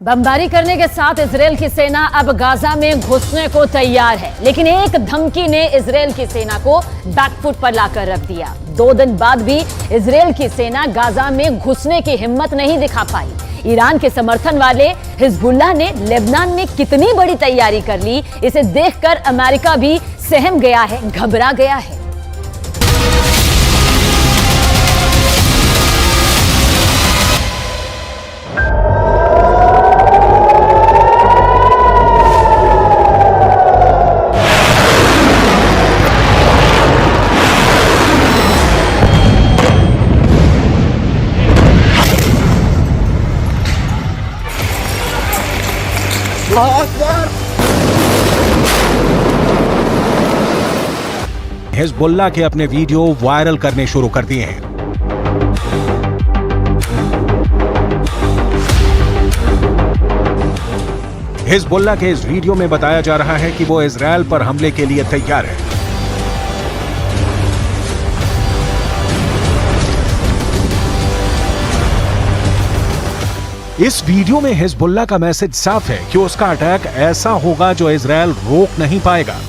बमबारी करने के साथ इजरायल की सेना अब गाजा में घुसने को तैयार है, लेकिन एक धमकी ने इजरायल की सेना को बैकफुट पर लाकर रख दिया। 2 दिन बाद भी इजरायल की सेना गाजा में घुसने की हिम्मत नहीं दिखा पाई। ईरान के समर्थन वाले हिजबुल्लाह ने लेबनान में कितनी बड़ी तैयारी कर ली, इसे देखकर अमेरिका भी सहम गया है, घबरा गया है। हिजबुल्लाह के अपने वीडियो वायरल करने शुरू कर दिए हैं। हिजबुल्लाह के इस वीडियो में बताया जा रहा है कि वो इजरायल पर हमले के लिए तैयार है। इस वीडियो में हिजबुल्लाह का मैसेज साफ है कि उसका अटैक ऐसा होगा जो इजरायल रोक नहीं पाएगा।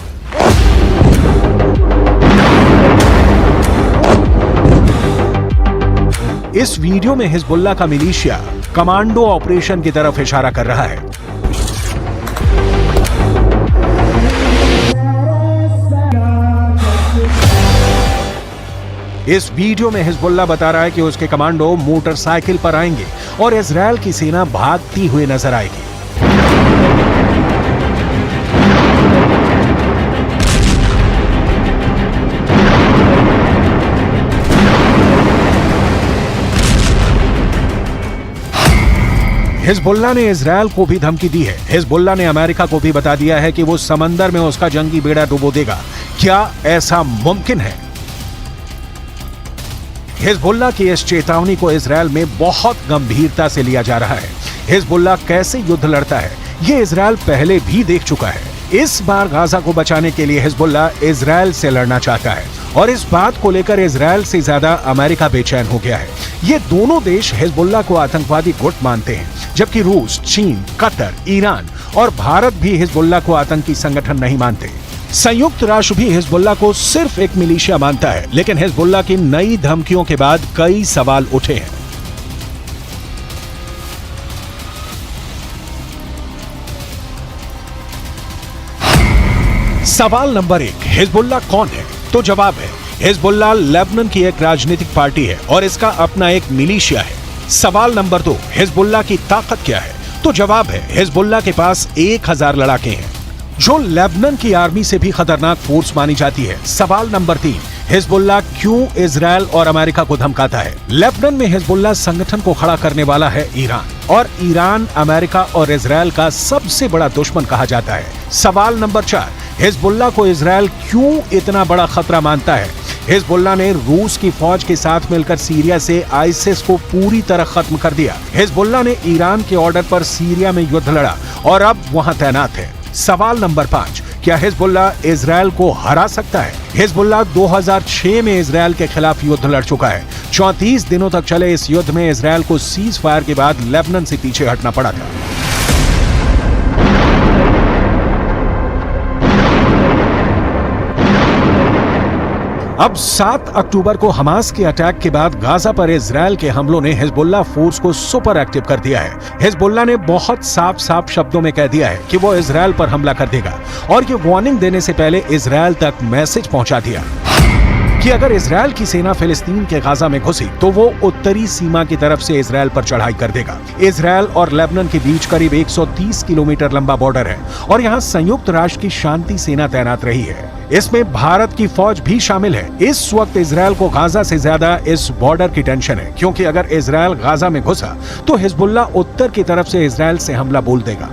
इस वीडियो में हिजबुल्लाह का मिलिशिया कमांडो ऑपरेशन की तरफ इशारा कर रहा है। इस वीडियो में हिजबुल्लाह बता रहा है कि उसके कमांडो मोटरसाइकिल पर आएंगे और इजरायल की सेना भागती हुई नजर आएगी। हिजबुल्लाह ने इजरायल को भी धमकी दी है। हिजबुल्लाह ने अमेरिका को भी बता दिया है कि वो समंदर में उसका जंगी बेड़ा डुबो देगा। क्या ऐसा मुमकिन है? हिजबुल्लाह की इस चेतावनी को इजरायल में बहुत गंभीरता से लिया जा रहा है। हिजबुल्लाह कैसे युद्ध लड़ता है, ये इजरायल पहले भी देख चुका है। इस बार गाजा को बचाने के लिए हिजबुल्लाह इजरायल से लड़ना चाहता है और इस बात को लेकर इजरायल से ज्यादा अमेरिका बेचैन हो गया है। ये दोनों देश हिजबुल्लाह को आतंकवादी गुट मानते हैं, जबकि रूस, चीन, कतर, ईरान और भारत भी हिजबुल्लाह को आतंकी संगठन नहीं मानते। संयुक्त राष्ट्र भी हिजबुल्लाह को सिर्फ एक मिलिशिया मानता है, लेकिन हिजबुल्लाह की नई धमकियों के बाद कई सवाल उठे हैं। सवाल नंबर 1, हिजबुल्लाह कौन है? तो जवाब है, हिजबुल्लाह लेबनान की एक राजनीतिक पार्टी है और इसका अपना एक मिलिशिया है। सवाल नंबर 2, हिजबुल्लाह की ताकत क्या है? तो जवाब है, हिजबुल्लाह के पास 1000 लड़ाके हैं, जो लेबनान की आर्मी से भी खतरनाक फोर्स मानी जाती है। सवाल नंबर 3, हिजबुल्लाह क्यों इजरायल और अमेरिका को धमकाता है? लेबनान में हिजबुल्लाह संगठन को खड़ा करने वाला है ईरान, और ईरान अमेरिका और इजरायल का सबसे बड़ा दुश्मन कहा जाता है। सवाल नंबर 4, हिजबुल्लाह को इजरायल क्यों इतना बड़ा खतरा मानता है? हिजबुल्लाह ने रूस की फौज के साथ मिलकर सीरिया से आईसिस को पूरी तरह खत्म कर दिया। हिजबुल्लाह ने ईरान के ऑर्डर पर सीरिया में युद्ध लड़ा और अब वहां तैनात है। सवाल नंबर 5, क्या हिजबुल्लाह इजरायल को हरा सकता है? हिजबुल्लाह 2006 में इजरायल के खिलाफ युद्ध लड़ चुका है। 34 दिनों तक चले इस युद्ध में इजरायल को सीज फायर के बाद लेबनान से पीछे हटना पड़ा था। अब 7 अक्टूबर को हमास के अटैक के बाद गाजा पर इजरायल के हमलों ने हिजबुल्लाह फोर्स को सुपर एक्टिव कर दिया है। हिजबुल्लाह ने बहुत साफ शब्दों में कह दिया है कि वो इजरायल पर हमला कर देगा, और ये वार्निंग देने से पहले इजरायल तक मैसेज पहुंचा दिया कि अगर इजरायल की सेना फिलिस्तीन के गाजा में घुसी तो वो उत्तरी सीमा की तरफ से इजरायल पर चढ़ाई कर देगा। इजरायल और लेबनान के बीच करीब 130 किलोमीटर लंबा बॉर्डर है और यहाँ संयुक्त राष्ट्र की शांति सेना तैनात रही है। इसमें भारत की फौज भी शामिल है। इस वक्त इजरायल को गाजा से ज्यादा इस बॉर्डर की टेंशन है, क्योंकि अगर इजरायल गाजा में घुसा तो हिजबुल्लाह उत्तर की तरफ से इजरायल से हमला बोल देगा।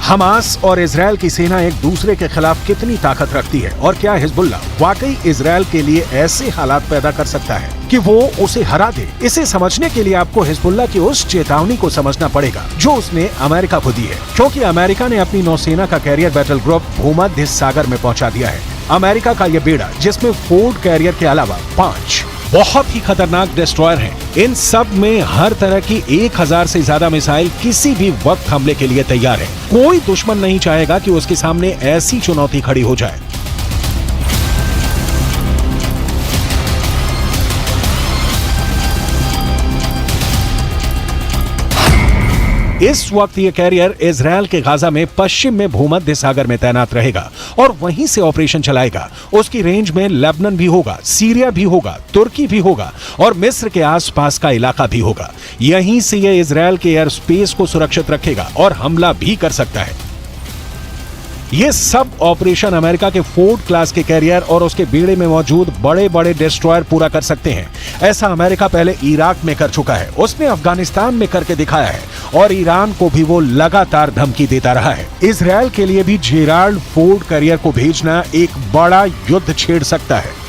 हमास और इजराइल की सेना एक दूसरे के खिलाफ कितनी ताकत रखती है और क्या हिजबुल्लाह वाकई इजराइल के लिए ऐसे हालात पैदा कर सकता है कि वो उसे हरा दे। इसे समझने के लिए आपको हिजबुल्लाह की उस चेतावनी को समझना पड़ेगा जो उसने अमेरिका को दी है, क्योंकि अमेरिका ने अपनी नौसेना का कैरियर बैटल ग्रुप भूमध्य सागर में पहुंचा दिया है। अमेरिका का यह बेड़ा, जिसमें फोर्ड कैरियर के अलावा 5 बहुत ही खतरनाक डिस्ट्रॉयर हैं। इन सब में हर तरह की 1000 से ज्यादा मिसाइल किसी भी वक्त हमले के लिए तैयार है। कोई दुश्मन नहीं चाहेगा कि उसके सामने ऐसी चुनौती खड़ी हो जाए। इस वक्त ये कैरियर इजराइल के गाजा में पश्चिम में भूमध्य सागर में तैनात रहेगा और वहीं से ऑपरेशन चलाएगा। उसकी रेंज में लेबनान भी होगा, सीरिया भी होगा, तुर्की भी होगा और मिस्र के आसपास का इलाका भी होगा। यहीं से ये इजराइल के एयर स्पेस को सुरक्षित रखेगा और हमला भी कर सकता है। ये सब ऑपरेशन अमेरिका के फोर्ड क्लास के कैरियर और उसके बेड़े में मौजूद बड़े बड़े डिस्ट्रॉयर पूरा कर सकते हैं। ऐसा अमेरिका पहले इराक में कर चुका है, उसने अफगानिस्तान में करके दिखाया है और ईरान को भी वो लगातार धमकी देता रहा है। इजराइल के लिए भी जेराल्ड फोर्ड कैरियर को भेजना एक बड़ा युद्ध छेड़ सकता है।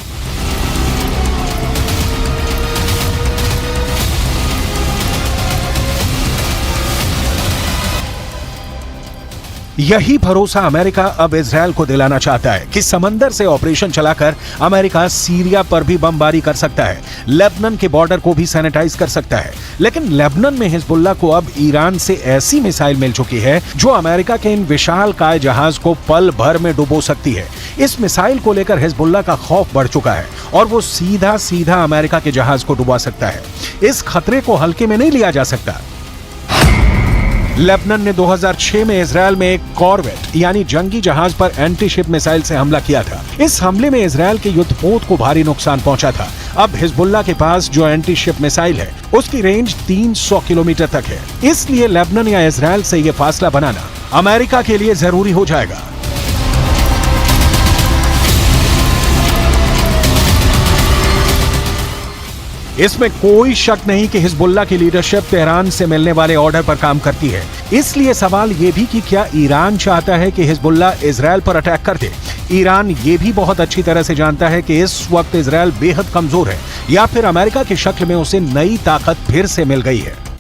यही भरोसा अमेरिका अब इजराइल को दिलाना चाहता है कि समंदर से ऑपरेशन चलाकर अमेरिका सीरिया पर भी बमबारी कर सकता है, लेबनान के बॉर्डर को भी सैनिटाइज कर सकता है। लेकिन लेबनान में हिजबुल्लाह को अब ईरान से ऐसी मिसाइल मिल चुकी है जो अमेरिका के इन विशालकाय जहाज को पल भर में डुबो सकती है। इस मिसाइल को लेकर हिजबुल्लाह का खौफ बढ़ चुका है और वो सीधा सीधा अमेरिका के जहाज को डुबा सकता है। इस खतरे को हल्के में नहीं लिया जा सकता। लेबनान ने 2006 में इजराइल में एक कॉर्वेट यानी जंगी जहाज पर एंटी शिप मिसाइल से हमला किया था। इस हमले में इजराइल के युद्धपोत को भारी नुकसान पहुंचा था। अब हिजबुल्लाह के पास जो एंटी शिप मिसाइल है उसकी रेंज 300 किलोमीटर तक है। इसलिए लेबनान या इजराइल से यह फासला बनाना अमेरिका के लिए जरूरी हो जाएगा। इसमें कोई शक नहीं कि हिजबुल्लाह की लीडरशिप तेहरान से मिलने वाले ऑर्डर पर काम करती है। इसलिए सवाल यह भी कि क्या ईरान चाहता है कि हिजबुल्लाह इजराइल पर अटैक कर दे। ईरान ये भी बहुत अच्छी तरह से जानता है कि इस वक्त इजराइल बेहद कमजोर है या फिर अमेरिका की शक्ल में उसे नई ताकत फिर से मिल गई है।